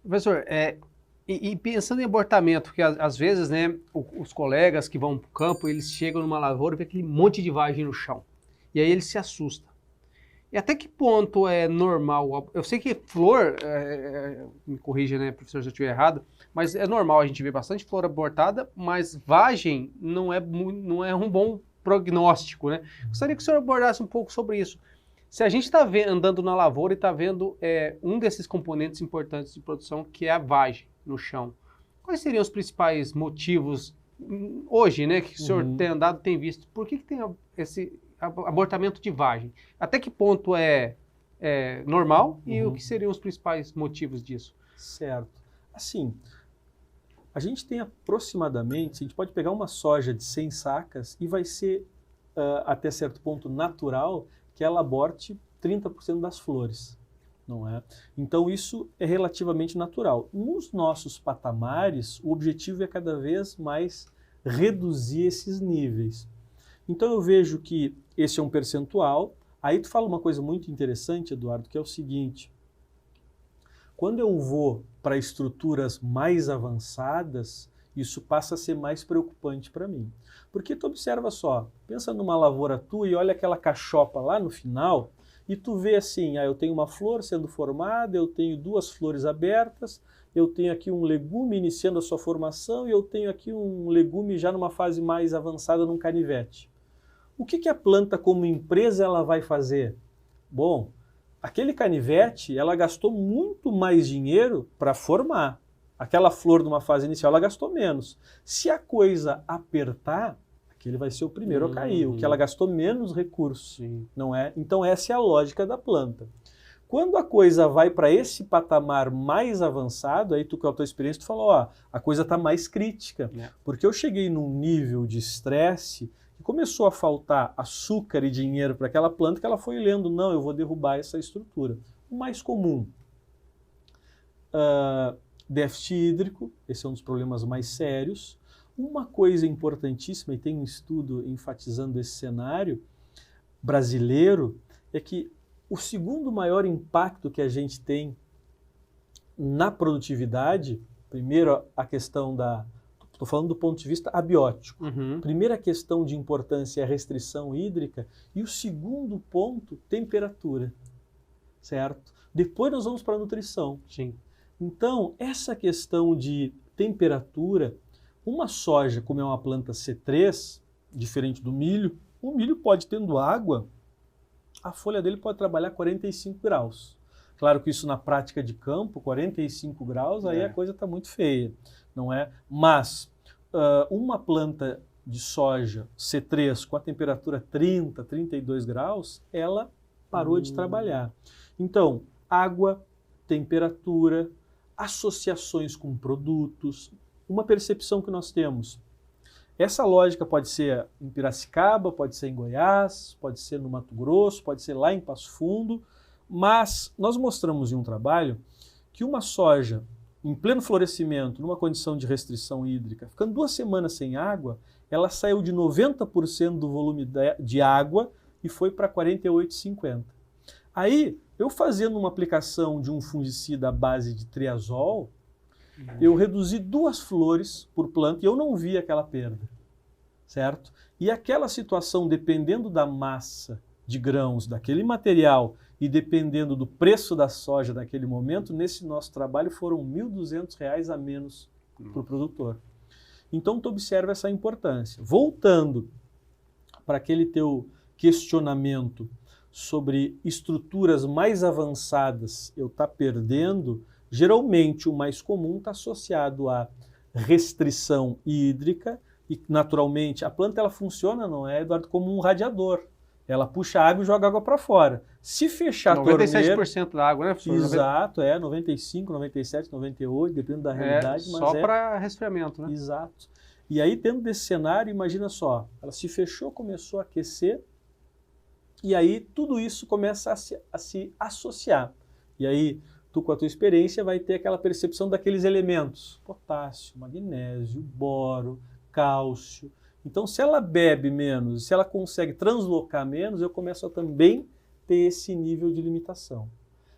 Professor, e pensando em abortamento, porque às vezes, né, os colegas que vão para o campo, eles chegam numa lavoura e vê aquele monte de vagem no chão. E aí eles se assustam. E até que ponto é normal? Eu sei que flor, me corrija, né, professor, se eu estiver errado, mas é normal a gente ver bastante flor abortada, mas vagem não é um bom prognóstico, né? Gostaria que o senhor abordasse um pouco sobre isso. Se a gente está andando na lavoura e está vendo um desses componentes importantes de produção, que é a vagem no chão, quais seriam os principais motivos hoje, né, que o senhor tem andado, tem visto? Por que tem esse abortamento de vagem? Até que ponto é normal e o que seriam os principais motivos disso? Certo. Assim, a gente tem aproximadamente, a gente pode pegar uma soja de 100 sacas e vai ser, até certo ponto, natural que ela aborte 30% das flores, não é? Então isso é relativamente natural. Nos nossos patamares, o objetivo é cada vez mais reduzir esses níveis. Então eu vejo que esse é um percentual. Aí tu fala uma coisa muito interessante, Eduardo, que é o seguinte: quando eu vou para estruturas mais avançadas, isso passa a ser mais preocupante para mim. Porque tu observa só, pensa numa lavoura tua e olha aquela cachopa lá no final, e tu vê assim, eu tenho uma flor sendo formada, eu tenho duas flores abertas, eu tenho aqui um legume iniciando a sua formação e eu tenho aqui um legume já numa fase mais avançada num canivete. O que a planta como empresa ela vai fazer? Bom, aquele canivete, ela gastou muito mais dinheiro para formar. Aquela flor numa fase inicial, ela gastou menos. Se a coisa apertar, aquele vai ser o primeiro a cair, o que ela gastou menos recursos, não é? Então essa é a lógica da planta. Quando a coisa vai para esse patamar mais avançado, aí tu com a tua experiência, tu falou, a coisa está mais crítica, porque eu cheguei num nível de estresse que começou a faltar açúcar e dinheiro para aquela planta que ela foi lendo, não, eu vou derrubar essa estrutura. O mais comum, déficit hídrico, esse é um dos problemas mais sérios. Uma coisa importantíssima, e tem um estudo enfatizando esse cenário brasileiro, é que o segundo maior impacto que a gente tem na produtividade, primeiro a questão estou falando do ponto de vista abiótico. Primeira questão de importância é a restrição hídrica e o segundo ponto, temperatura, certo? Depois nós vamos para a nutrição. Sim. Então, essa questão de temperatura, uma soja, como é uma planta C3, diferente do milho, o milho pode, tendo água, a folha dele pode trabalhar 45 graus. Claro que isso na prática de campo, 45 graus, aí a coisa está muito feia, não é? Mas uma planta de soja C3 com a temperatura 30, 32 graus, ela parou de trabalhar. Então, água, temperatura, associações com produtos, uma percepção que nós temos. Essa lógica pode ser em Piracicaba, pode ser em Goiás, pode ser no Mato Grosso, pode ser lá em Passo Fundo, mas nós mostramos em um trabalho que uma soja em pleno florescimento, numa condição de restrição hídrica, ficando 2 semanas sem água, ela saiu de 90% do volume de água e foi para 48,50%. Aí, eu fazendo uma aplicação de um fungicida à base de triazol, eu reduzi 2 flores por planta e eu não vi aquela perda, certo? E aquela situação, dependendo da massa de grãos daquele material e dependendo do preço da soja naquele momento, nesse nosso trabalho foram R$ 1.200 a menos para o produtor. Então tu observa essa importância. Voltando para aquele teu questionamento sobre estruturas mais avançadas eu estar perdendo, geralmente o mais comum está associado à restrição hídrica e naturalmente a planta ela funciona, não é, Eduardo, como um radiador. Ela puxa água e joga água para fora. Se fechar 97% a torneira... 97% da água, né, professor? Exato, 95, 97, 98, dependendo da realidade. Mas só para resfriamento, né? Exato. E aí, dentro desse cenário, imagina só, ela se fechou, começou a aquecer, e aí tudo isso começa a se associar. E aí, tu com a tua experiência vai ter aquela percepção daqueles elementos, potássio, magnésio, boro, cálcio. Então, se ela bebe menos, se ela consegue translocar menos, eu começo a também ter esse nível de limitação.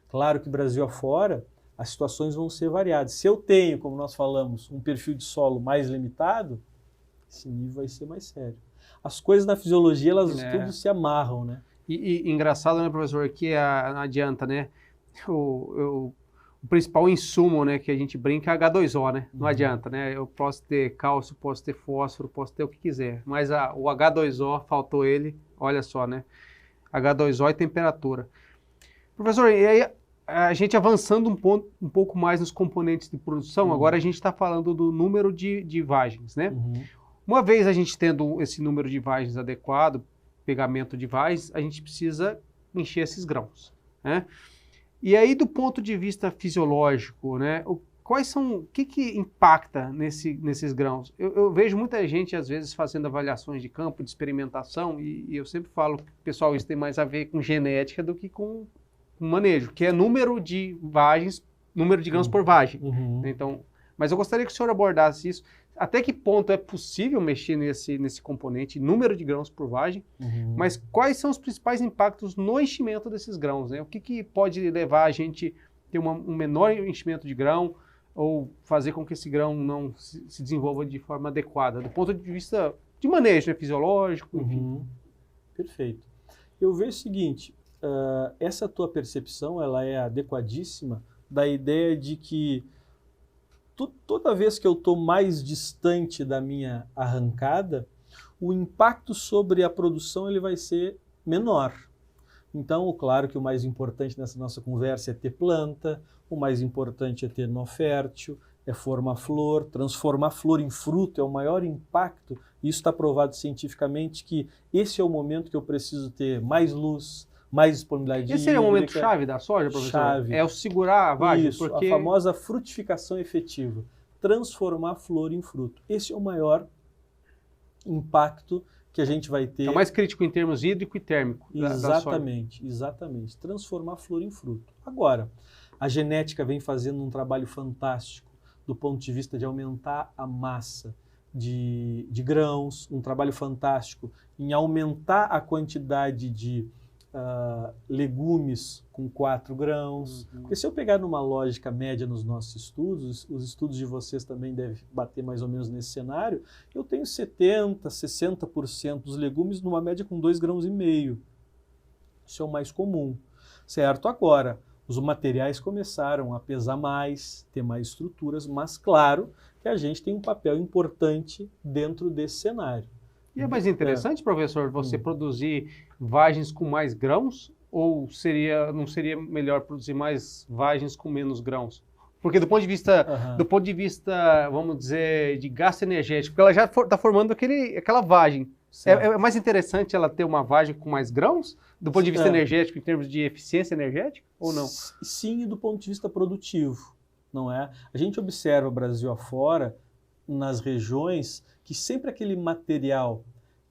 Claro que Brasil afora, as situações vão ser variadas. Se eu tenho, como nós falamos, um perfil de solo mais limitado, esse nível vai ser mais sério. As coisas na fisiologia, elas tudo se amarram, né? E engraçado, né, professor, que não adianta, né? O principal insumo, né, que a gente brinca é H2O, né? Não adianta, né? Eu posso ter cálcio, posso ter fósforo, posso ter o que quiser, mas o H2O, faltou ele, olha só, né? H2O e temperatura. Professor, e aí a gente avançando um pouco mais nos componentes de produção, agora a gente está falando do número de vagens, né? Uma vez a gente tendo esse número de vagens adequado, pegamento de vagens, a gente precisa encher esses grãos, né? E aí, do ponto de vista fisiológico, né, o que impacta nesses grãos? Eu vejo muita gente, às vezes, fazendo avaliações de campo, de experimentação, e eu sempre falo que, pessoal, isso tem mais a ver com genética do que com manejo, que é número de vagens, número de grãos por vagem. Então, mas eu gostaria que o senhor abordasse isso. Até que ponto é possível mexer nesse componente, número de grãos por vagem, mas quais são os principais impactos no enchimento desses grãos, né? O que pode levar a gente a ter um menor enchimento de grão ou fazer com que esse grão não se desenvolva de forma adequada, do ponto de vista de manejo, né? Fisiológico, enfim. Perfeito. Eu vejo o seguinte, essa tua percepção, ela é adequadíssima da ideia de que toda vez que eu estou mais distante da minha arrancada, o impacto sobre a produção ele vai ser menor. Então, claro que o mais importante nessa nossa conversa é ter planta, o mais importante é ter nó fértil, é formar flor, transformar flor em fruto é o maior impacto. Isso está provado cientificamente que esse é o momento que eu preciso ter mais luz, mais disponibilidade Esse seria o momento chave da soja, professor? Chave. É o segurar a vagem? Isso, a famosa frutificação efetiva. Transformar a flor em fruto. Esse é o maior impacto que a gente vai ter. É o mais crítico em termos hídrico e térmico. Exatamente, exatamente. Transformar a flor em fruto. Agora, a genética vem fazendo um trabalho fantástico do ponto de vista de aumentar a massa de grãos, um trabalho fantástico em aumentar a quantidade de legumes com 4 grãos. Porque se eu pegar numa lógica média nos nossos estudos, os estudos de vocês também devem bater mais ou menos nesse cenário, eu tenho 70%, 60% dos legumes numa média com 2,5 grãos. Isso é o mais comum, certo? Agora, os materiais começaram a pesar mais, ter mais estruturas, mas claro que a gente tem um papel importante dentro desse cenário. E é mais interessante, professor, você produzir vagens com mais grãos ou não seria melhor produzir mais vagens com menos grãos? Porque do ponto de vista, vamos dizer, de gasto energético, porque ela já está formando aquela vagem. É mais interessante ela ter uma vagem com mais grãos, do ponto de vista energético, em termos de eficiência energética, ou não? Sim, e do ponto de vista produtivo, não é? A gente observa o Brasil afora, nas regiões, que sempre aquele material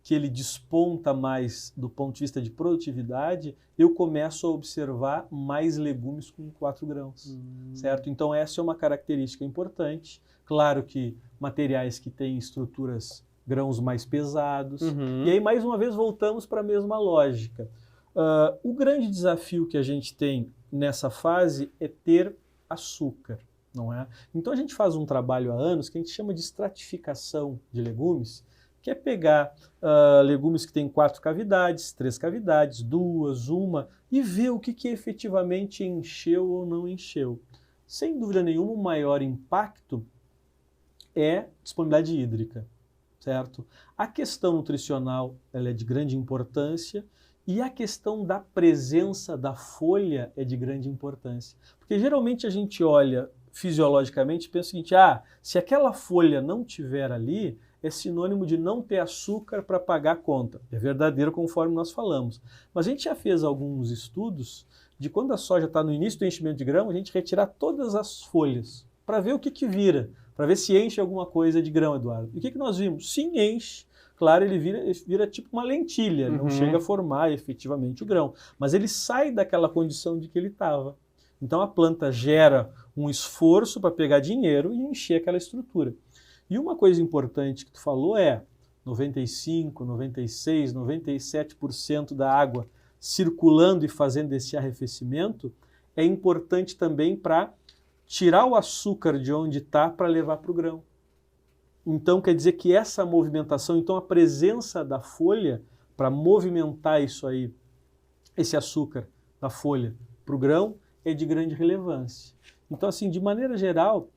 que ele desponta mais do ponto de vista de produtividade, eu começo a observar mais legumes com 4 grãos, certo? Então essa é uma característica importante. Claro que materiais que têm estruturas, grãos mais pesados. E aí, mais uma vez, voltamos para a mesma lógica. O grande desafio que a gente tem nessa fase é ter açúcar, não é? Então a gente faz um trabalho há anos que a gente chama de estratificação de legumes, que é pegar legumes que têm 4 cavidades, 3 cavidades, 2, 1, e ver o que efetivamente encheu ou não encheu. Sem dúvida nenhuma, o maior impacto é disponibilidade hídrica, certo? A questão nutricional ela é de grande importância e a questão da presença da folha é de grande importância. Porque geralmente a gente olha fisiologicamente e pensa o seguinte, se aquela folha não tiver ali, é sinônimo de não ter açúcar para pagar a conta. É verdadeiro conforme nós falamos. Mas a gente já fez alguns estudos de quando a soja está no início do enchimento de grão, a gente retirar todas as folhas para ver o que vira, para ver se enche alguma coisa de grão, Eduardo. E o que nós vimos? Sim, enche. Claro, ele vira tipo uma lentilha, não chega a formar efetivamente o grão. Mas ele sai daquela condição de que ele estava. Então a planta gera um esforço para pegar dinheiro e encher aquela estrutura. E uma coisa importante que tu falou é 95, 96, 97% da água circulando e fazendo esse arrefecimento é importante também para tirar o açúcar de onde está para levar para o grão. Então quer dizer que essa movimentação, então a presença da folha para movimentar isso aí, esse açúcar da folha para o grão, é de grande relevância. Então, assim, de maneira geral,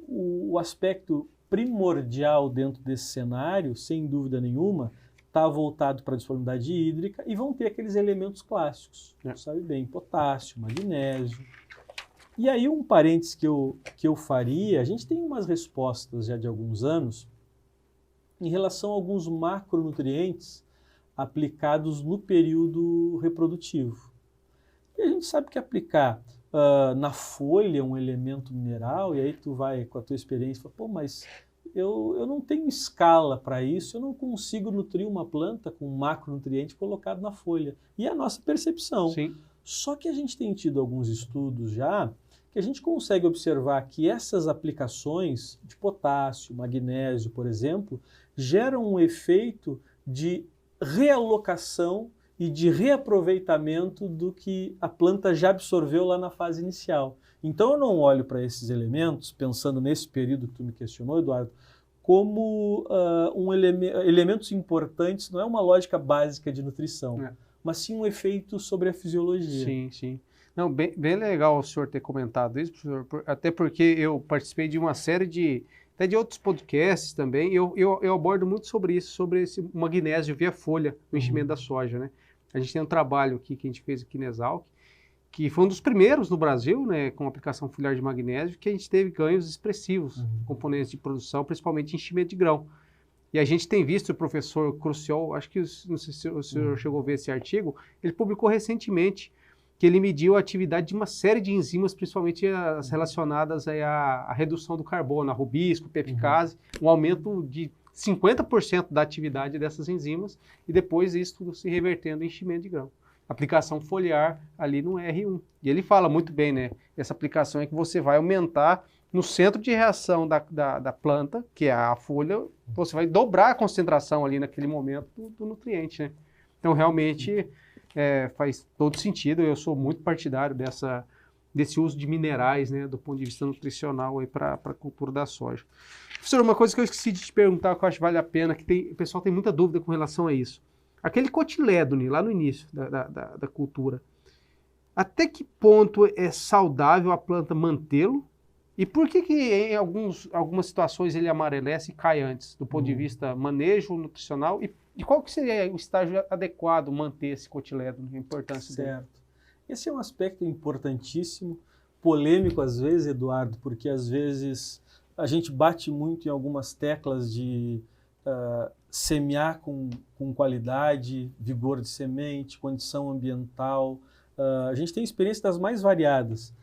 o aspecto primordial dentro desse cenário, sem dúvida nenhuma, está voltado para a disponibilidade hídrica e vão ter aqueles elementos clássicos, sabe bem, potássio, magnésio. E aí um parênteses que eu faria, a gente tem umas respostas já de alguns anos em relação a alguns macronutrientes aplicados no período reprodutivo. E a gente sabe que aplicar na folha um elemento mineral, e aí tu vai com a tua experiência e fala, pô, mas eu não tenho escala para isso, eu não consigo nutrir uma planta com um macronutriente colocado na folha. E é a nossa percepção. Sim. Só que a gente tem tido alguns estudos já que a gente consegue observar que essas aplicações de potássio, magnésio, por exemplo, geram um efeito de realocação e de reaproveitamento do que a planta já absorveu lá na fase inicial. Então eu não olho para esses elementos, pensando nesse período que tu me questionou, Eduardo, como elementos importantes, não é uma lógica básica de nutrição, mas sim um efeito sobre a fisiologia. Sim, sim. Não, bem legal o senhor ter comentado isso, professor, até porque eu participei de uma série até de outros podcasts também, eu abordo muito sobre isso, sobre esse magnésio via folha, no enchimento da soja, né? A gente tem um trabalho aqui que a gente fez aqui na Exalc, que foi um dos primeiros no Brasil, né, com aplicação foliar de magnésio, que a gente teve ganhos expressivos, componentes de produção, principalmente enchimento de grão. E a gente tem visto o professor Crucial, acho que, não sei se o senhor chegou a ver esse artigo, ele publicou recentemente que ele mediu a atividade de uma série de enzimas, principalmente as relacionadas à redução do carbono, a rubisco, pepicase, um aumento de 50% da atividade dessas enzimas, e depois isso tudo se revertendo em enchimento de grão. Aplicação foliar ali no R1. E ele fala muito bem, né? Essa aplicação é que você vai aumentar no centro de reação da planta, que é a folha, você vai dobrar a concentração ali naquele momento do nutriente, né? Então, realmente, faz todo sentido. Eu sou muito partidário desse uso de minerais, né, do ponto de vista nutricional para a cultura da soja. Professor, uma coisa que eu esqueci de te perguntar, que eu acho que vale a pena, que o pessoal tem muita dúvida com relação a isso. Aquele cotilédone, lá no início da cultura, até que ponto é saudável a planta mantê-lo? E por que em algumas situações ele amarelece e cai antes, do ponto de vista manejo nutricional? E qual que seria o estágio adequado manter esse cotilédone, a importância dele? Certo. Esse é um aspecto importantíssimo, polêmico às vezes, Eduardo, porque às vezes a gente bate muito em algumas teclas de semear com qualidade, vigor de semente, condição ambiental. A gente tem experiências das mais variadas.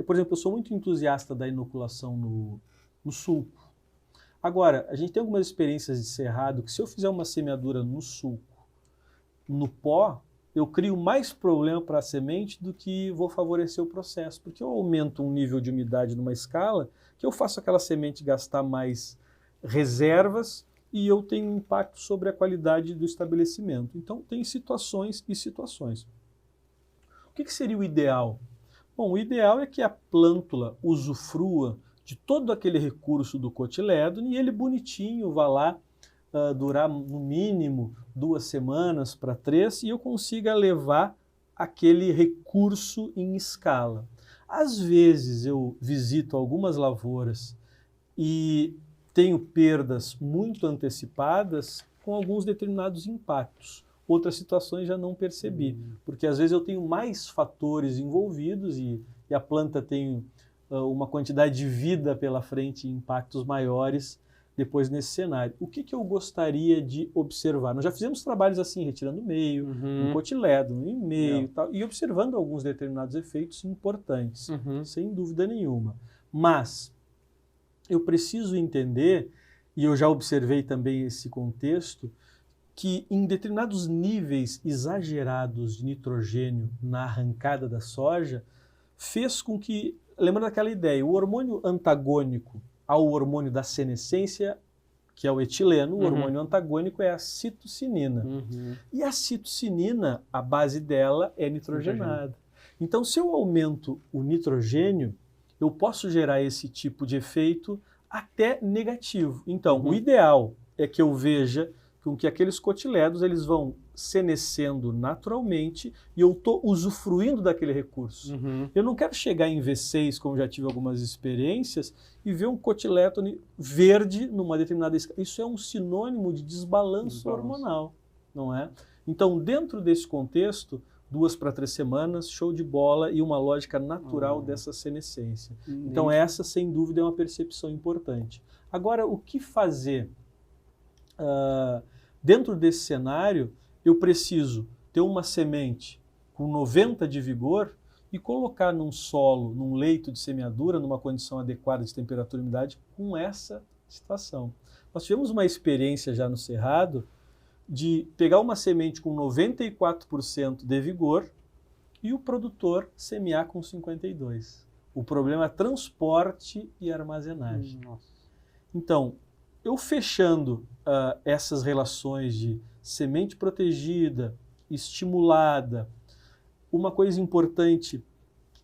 Por exemplo, eu sou muito entusiasta da inoculação no sulco. Agora, a gente tem algumas experiências de cerrado que se eu fizer uma semeadura no sulco, no pó, eu crio mais problema para a semente do que vou favorecer o processo, porque eu aumento um nível de umidade numa escala que eu faço aquela semente gastar mais reservas e eu tenho um impacto sobre a qualidade do estabelecimento. Então, tem situações e situações. O que seria o ideal? Bom, o ideal é que a plântula usufrua de todo aquele recurso do cotilédone e ele bonitinho vá lá durar no mínimo 2 semanas para 3 e eu consiga levar aquele recurso em escala. Às vezes eu visito algumas lavouras e tenho perdas muito antecipadas com alguns determinados impactos. Outras situações já não percebi, porque às vezes eu tenho mais fatores envolvidos e a planta tem uma quantidade de vida pela frente e impactos maiores depois nesse cenário. O que eu gostaria de observar? Nós já fizemos trabalhos assim, retirando meio, um cotilédone, em meio, tal, e observando alguns determinados efeitos importantes, sem dúvida nenhuma. Mas eu preciso entender, e eu já observei também esse contexto, que em determinados níveis exagerados de nitrogênio na arrancada da soja, fez com que, lembra daquela ideia, o hormônio antagônico ao hormônio da senescência, que é o etileno, o hormônio antagônico é a citocinina. E a citocinina, a base dela é nitrogenada. Então, se eu aumento o nitrogênio, eu posso gerar esse tipo de efeito até negativo. Então, o ideal é que eu veja com que aqueles cotiledos eles vão senescendo naturalmente e eu estou usufruindo daquele recurso. Eu não quero chegar em V6, como já tive algumas experiências, e ver um cotilétone verde numa determinada escala. Isso é um sinônimo de desbalanço hormonal, não é? Então, dentro desse contexto, 2 para 3 semanas, show de bola e uma lógica natural dessa senescência. Então, essa, sem dúvida, é uma percepção importante. Agora, o que fazer? Dentro desse cenário, eu preciso ter uma semente com 90 de vigor e colocar num solo, num leito de semeadura, numa condição adequada de temperatura e umidade, com essa situação. Nós tivemos uma experiência já no Cerrado de pegar uma semente com 94% de vigor e o produtor semear com 52%. O problema é transporte e armazenagem. Então, eu fechando essas relações de semente protegida, estimulada, uma coisa importante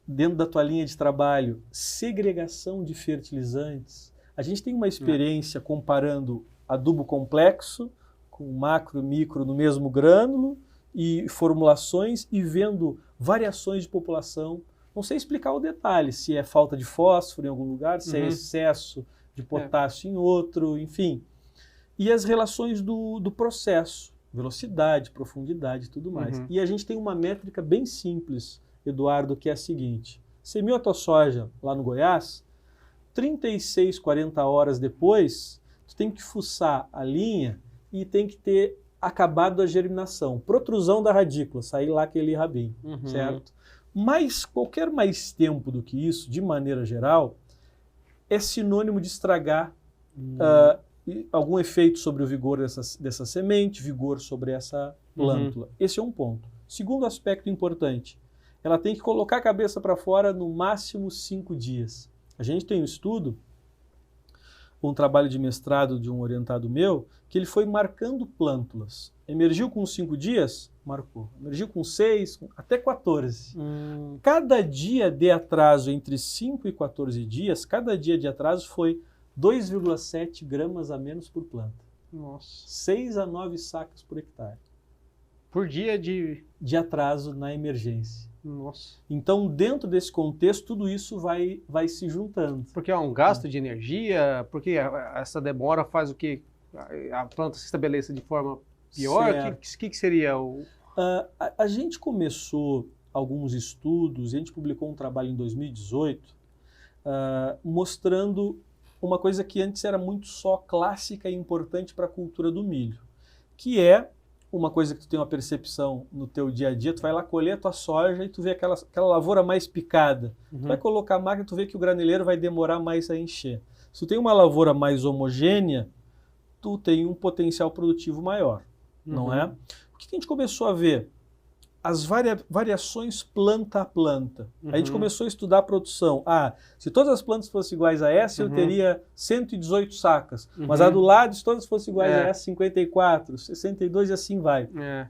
dentro da tua linha de trabalho, segregação de fertilizantes. A gente tem uma experiência comparando adubo complexo com macro e micro no mesmo grânulo e formulações e vendo variações de população. Não sei explicar o detalhe, se é falta de fósforo em algum lugar, se é excesso de potássio em outro, enfim. E as relações do processo, velocidade, profundidade e tudo mais. E a gente tem uma métrica bem simples, Eduardo, que é a seguinte. Semeou a tua soja lá no Goiás, 36, 40 horas depois, tu tem que fuçar a linha e tem que ter acabado a germinação, protrusão da radícula, sair lá aquele rabinho, certo? Mas qualquer mais tempo do que isso, de maneira geral, é sinônimo de estragar algum efeito sobre o vigor dessa semente, vigor sobre essa plântula. Esse é um ponto. Segundo aspecto importante, ela tem que colocar a cabeça para fora no máximo 5 dias. A gente tem um estudo, um trabalho de mestrado de um orientado meu, que ele foi marcando plântulas. Emergiu com 5 dias? Marcou. Emergiu com 6, até 14. Cada dia de atraso entre 5 e 14 dias, cada dia de atraso foi 2,7 gramas a menos por planta. Nossa. 6 a 9 sacas por hectare. Por dia de atraso na emergência. Nossa. Então, dentro desse contexto, tudo isso vai se juntando. Porque é um gasto de energia, porque essa demora faz o que a planta se estabeleça de forma pior? O que seria o... A gente começou alguns estudos, a gente publicou um trabalho em 2018, mostrando uma coisa que antes era muito só clássica e importante para a cultura do milho, que é uma coisa que tu tem uma percepção no teu dia a dia, tu vai lá colher a tua soja e tu vê aquela lavoura mais picada. Tu vai colocar a máquina, tu vê que o graneleiro vai demorar mais a encher. Se tu tem uma lavoura mais homogênea, tu tem um potencial produtivo maior, não é? O que a gente começou a ver? As variações planta a planta. A gente começou a estudar a produção. Se todas as plantas fossem iguais a essa, eu teria 118 sacas. Mas a do lado, se todas fossem iguais a essa, 54, 62 e assim vai. A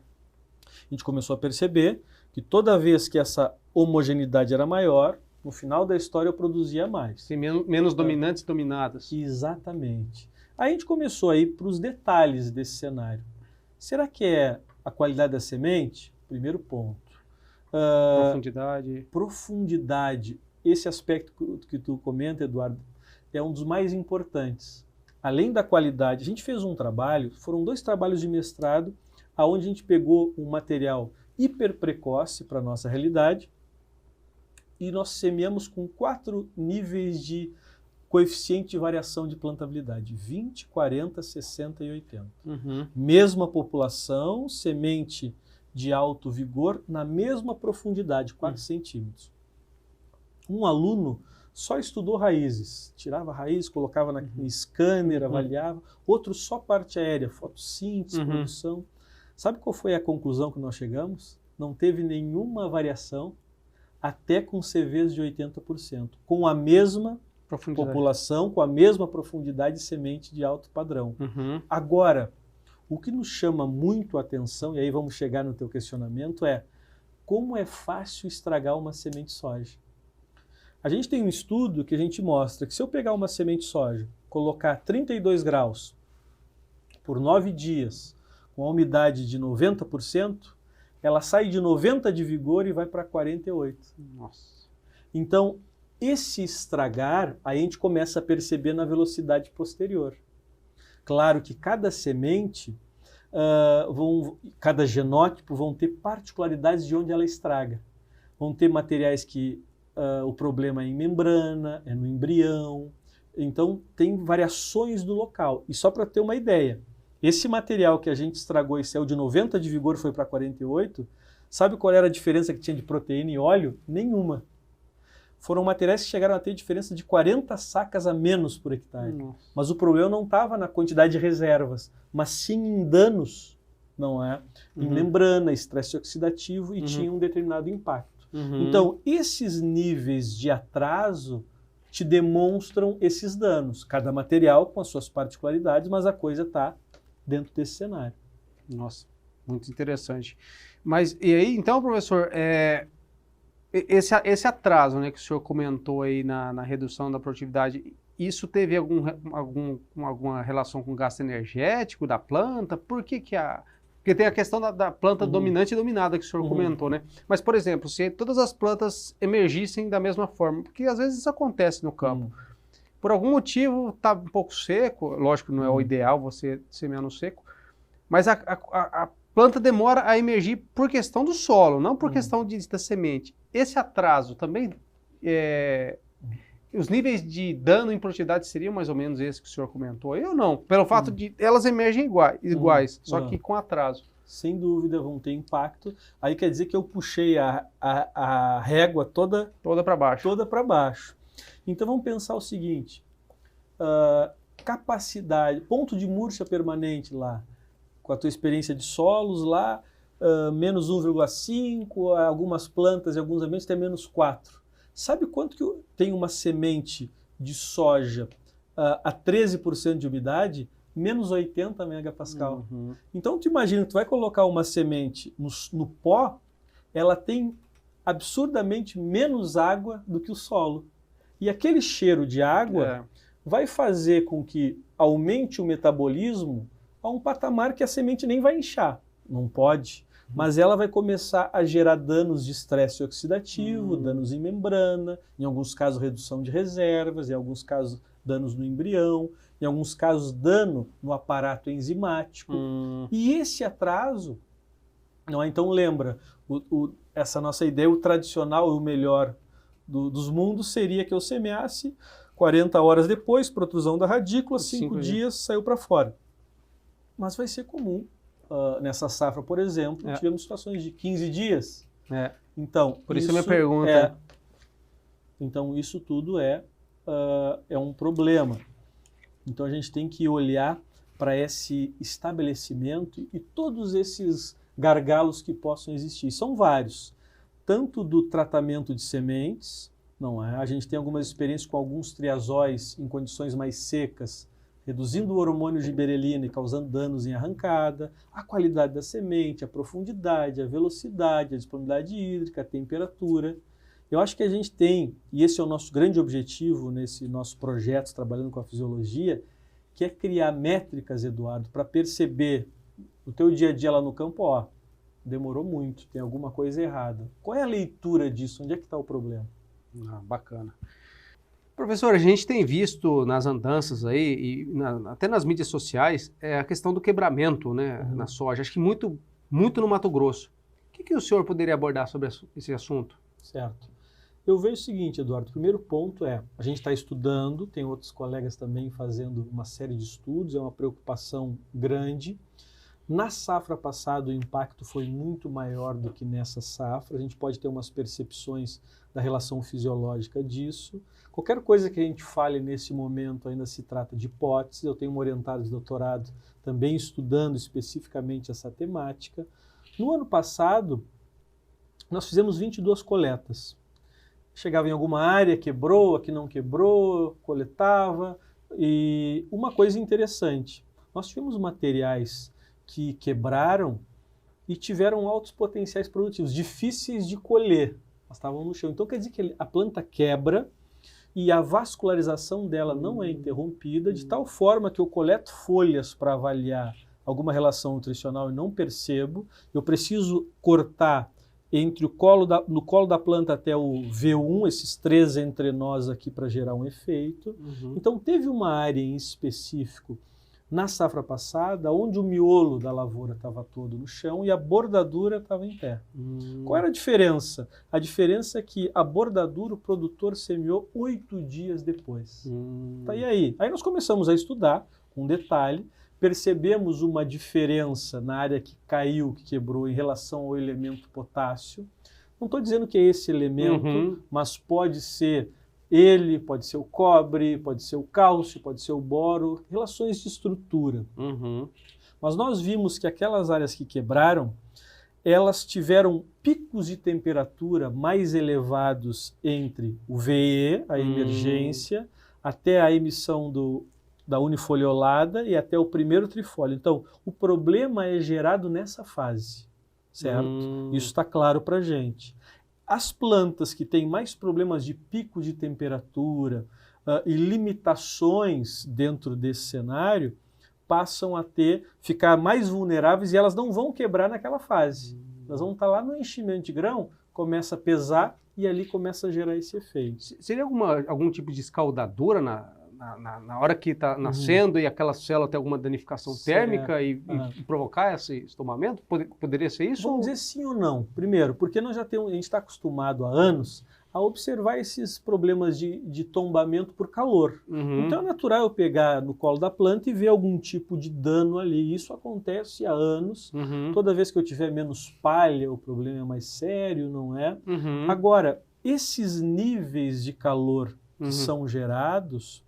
gente começou a perceber que toda vez que essa homogeneidade era maior, no final da história eu produzia mais. Tem menos dominantes e dominadas. Exatamente. Aí a gente começou a ir para os detalhes desse cenário. Será que é a qualidade da semente? Primeiro ponto. Profundidade. Esse aspecto que tu comenta, Eduardo, é um dos mais importantes. Além da qualidade, a gente fez um trabalho, foram 2 trabalhos de mestrado, onde a gente pegou um material hiper precoce para a nossa realidade e nós semeamos com 4 níveis de coeficiente de variação de plantabilidade, 20, 40, 60 e 80. Mesma população, semente de alto vigor na mesma profundidade, 4 centímetros. Um aluno só estudou raízes, tirava raiz, colocava no scanner, avaliava. Outro só parte aérea, fotossíntese, produção. Sabe qual foi a conclusão que nós chegamos? Não teve nenhuma variação até com CVs de 80%, com a mesma população, com a mesma profundidade de semente de alto padrão. Agora, o que nos chama muito a atenção, e aí vamos chegar no teu questionamento, é como é fácil estragar uma semente de soja. A gente tem um estudo que a gente mostra que se eu pegar uma semente de soja, colocar 32 graus por 9 dias, com a umidade de 90%, ela sai de 90 de vigor e vai para 48. Nossa. Então, esse estragar, aí a gente começa a perceber na velocidade posterior. Claro que cada semente, cada genótipo vão ter particularidades de onde ela estraga. Vão ter materiais que o problema é em membrana, é no embrião. Então, tem variações do local. E só para ter uma ideia, esse material que a gente estragou e saiu de 90 de vigor e foi para 48, sabe qual era a diferença que tinha de proteína e óleo? Nenhuma. Foram materiais que chegaram a ter diferença de 40 sacas a menos por hectare. Nossa. Mas o problema não estava na quantidade de reservas, mas sim em danos, não é? Em membrana, estresse oxidativo e tinha um determinado impacto. Então, esses níveis de atraso te demonstram esses danos. Cada material com as suas particularidades, mas a coisa está dentro desse cenário. Nossa, muito interessante. Mas, e aí, então, professor, esse atraso, né, que o senhor comentou aí na redução da produtividade, isso teve alguma relação com o gasto energético da planta? Por que Porque tem a questão da planta dominante e dominada que o senhor comentou, né? Mas, por exemplo, se todas as plantas emergissem da mesma forma, porque às vezes isso acontece no campo, por algum motivo está um pouco seco, lógico que não é o ideal você semear no seco, mas a planta demora a emergir por questão do solo, não por questão da semente. Esse atraso também, os níveis de dano em produtividade seriam mais ou menos esse que o senhor comentou aí ou não? Pelo fato de elas emergem iguais, só que com atraso. Sem dúvida vão ter impacto. Aí quer dizer que eu puxei a régua toda para baixo. Toda para baixo. Então vamos pensar o seguinte, capacidade, ponto de murcha permanente lá, com a tua experiência de solos lá, menos 1,5, algumas plantas e alguns ambientes tem menos 4. Sabe quanto que tem uma semente de soja a 13% de umidade? Menos 80 megapascal. Então, tu imagina, tu vai colocar uma semente no pó, ela tem absurdamente menos água do que o solo. E aquele cheiro de água vai fazer com que aumente o metabolismo a um patamar que a semente nem vai inchar. Não pode. Mas ela vai começar a gerar danos de estresse oxidativo, danos em membrana, em alguns casos redução de reservas, em alguns casos danos no embrião, em alguns casos dano no aparato enzimático. E esse atraso, não é? Então lembra, essa nossa ideia, o tradicional e o melhor dos mundos seria que eu semeasse, 40 horas depois, protrusão da radícula, 5 dias, saiu para fora. Mas vai ser comum. Nessa safra, por exemplo, tivemos situações de 15 dias. Então, por isso a minha pergunta. Então, isso tudo é um problema. Então, a gente tem que olhar para esse estabelecimento e todos esses gargalos que possam existir. São vários. Tanto do tratamento de sementes, não é? A gente tem algumas experiências com alguns triazóis em condições mais secas, reduzindo o hormônio giberelina e causando danos em arrancada, a qualidade da semente, a profundidade, a velocidade, a disponibilidade hídrica, a temperatura. Eu acho que a gente tem, e esse é o nosso grande objetivo nesse nosso projeto, trabalhando com a fisiologia, que é criar métricas, Eduardo, para perceber o teu dia a dia lá no campo, demorou muito, tem alguma coisa errada. Qual é a leitura disso? Onde é que está o problema? Bacana. Professor, a gente tem visto nas andanças aí, até nas mídias sociais, a questão do quebramento, né, na soja. Acho que muito no Mato Grosso. O que o senhor poderia abordar sobre esse assunto? Certo. Eu vejo o seguinte, Eduardo, o primeiro ponto a gente está estudando, tem outros colegas também fazendo uma série de estudos, é uma preocupação grande. Na safra passada o impacto foi muito maior do que nessa safra, a gente pode ter umas percepções da relação fisiológica disso. Qualquer coisa que a gente fale nesse momento ainda se trata de hipótese. Eu tenho um orientado de doutorado também estudando especificamente essa temática. No ano passado, nós fizemos 22 coletas. Chegava em alguma área, quebrou, aqui não quebrou, coletava. E uma coisa interessante, nós tivemos materiais que quebraram e tiveram altos potenciais produtivos, difíceis de colher. Elas estavam no chão. Então quer dizer que a planta quebra e a vascularização dela não é interrompida, de tal forma que eu coleto folhas para avaliar alguma relação nutricional e não percebo. Eu preciso cortar entre no colo da planta até o V1, esses 3 entrenós aqui para gerar um efeito. Então teve uma área em específico na safra passada onde o miolo da lavoura estava todo no chão e a bordadura estava em pé. Qual era a diferença? A diferença é que a bordadura o produtor semeou 8 dias depois. Tá, e aí? Aí nós começamos a estudar com detalhe, percebemos uma diferença na área que caiu, que quebrou, em relação ao elemento potássio. Não estou dizendo que é esse elemento, mas pode ser ele, pode ser o cobre, pode ser o cálcio, pode ser o boro, relações de estrutura. Mas nós vimos que aquelas áreas que quebraram, elas tiveram picos de temperatura mais elevados entre o VE, a emergência, até a emissão da unifoliolada e até o primeiro trifólio. Então, o problema é gerado nessa fase, certo? Isso está claro para a gente. As plantas que têm mais problemas de pico de temperatura e limitações dentro desse cenário passam a ficar mais vulneráveis e elas não vão quebrar naquela fase. Elas vão estar lá no enchimento de grão, começa a pesar e ali começa a gerar esse efeito. Seria algum tipo de escaldadura na hora que está nascendo e aquela célula tem alguma danificação térmica e provocar esse estomamento? Poderia ser isso? Vamos dizer sim ou não. Primeiro, porque nós a gente está acostumado há anos a observar esses problemas de tombamento por calor. Então é natural eu pegar no colo da planta e ver algum tipo de dano ali. Isso acontece há anos. Toda vez que eu tiver menos palha, o problema é mais sério, não é? Agora, esses níveis de calor que são gerados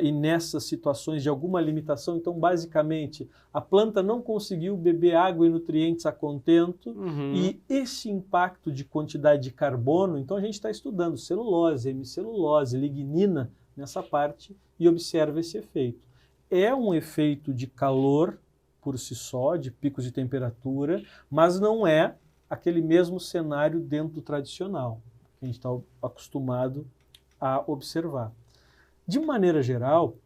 e nessas situações de alguma limitação, então basicamente a planta não conseguiu beber água e nutrientes a contento e esse impacto de quantidade de carbono, então a gente está estudando celulose, hemicelulose, lignina nessa parte e observa esse efeito. É um efeito de calor por si só, de picos de temperatura, mas não é aquele mesmo cenário dentro do tradicional que a gente está acostumado a observar. De maneira geral,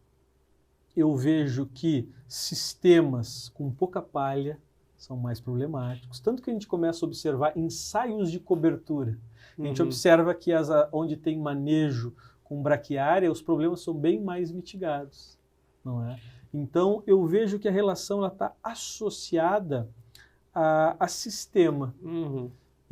eu vejo que sistemas com pouca palha são mais problemáticos, tanto que a gente começa a observar ensaios de cobertura. A gente observa que onde tem manejo com braquiária, os problemas são bem mais mitigados, não é? Então, eu vejo que a relação está associada a sistema.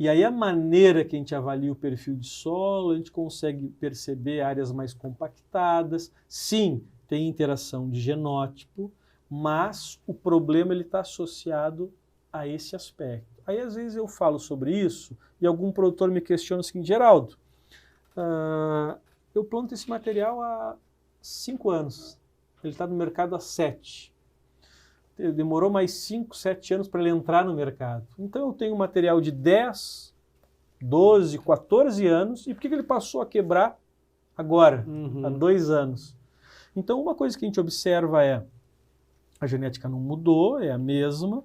E aí a maneira que a gente avalia o perfil de solo, a gente consegue perceber áreas mais compactadas. Sim, tem interação de genótipo, mas o problema está associado a esse aspecto. Aí às vezes eu falo sobre isso e algum produtor me questiona o seguinte: Geraldo, eu planto esse material há 5 anos, ele está no mercado há 7. Demorou mais 5, 7 anos para ele entrar no mercado. Então eu tenho material de 10, 12, 14 anos, e por que ele passou a quebrar agora, há 2 anos? Então uma coisa que a gente observa é a genética não mudou, é a mesma,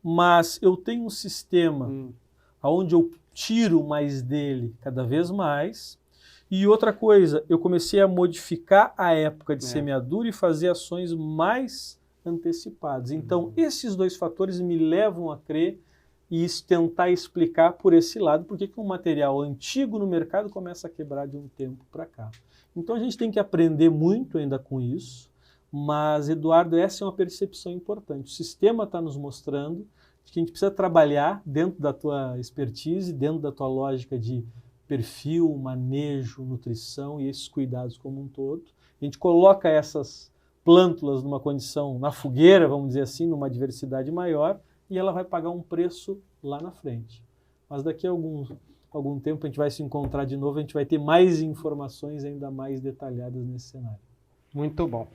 mas eu tenho um sistema onde eu tiro mais dele cada vez mais. E outra coisa, eu comecei a modificar a época de semeadura e fazer ações mais antecipados. Então, esses 2 fatores me levam a crer e tentar explicar por esse lado por que um material antigo no mercado começa a quebrar de um tempo para cá. Então, a gente tem que aprender muito ainda com isso, mas, Eduardo, essa é uma percepção importante. O sistema está nos mostrando que a gente precisa trabalhar dentro da tua expertise, dentro da tua lógica de perfil, manejo, nutrição e esses cuidados como um todo. A gente coloca essas plântulas numa condição, na fogueira, vamos dizer assim, numa diversidade maior, e ela vai pagar um preço lá na frente. Mas daqui a algum tempo a gente vai se encontrar de novo, a gente vai ter mais informações ainda mais detalhadas nesse cenário. Muito bom.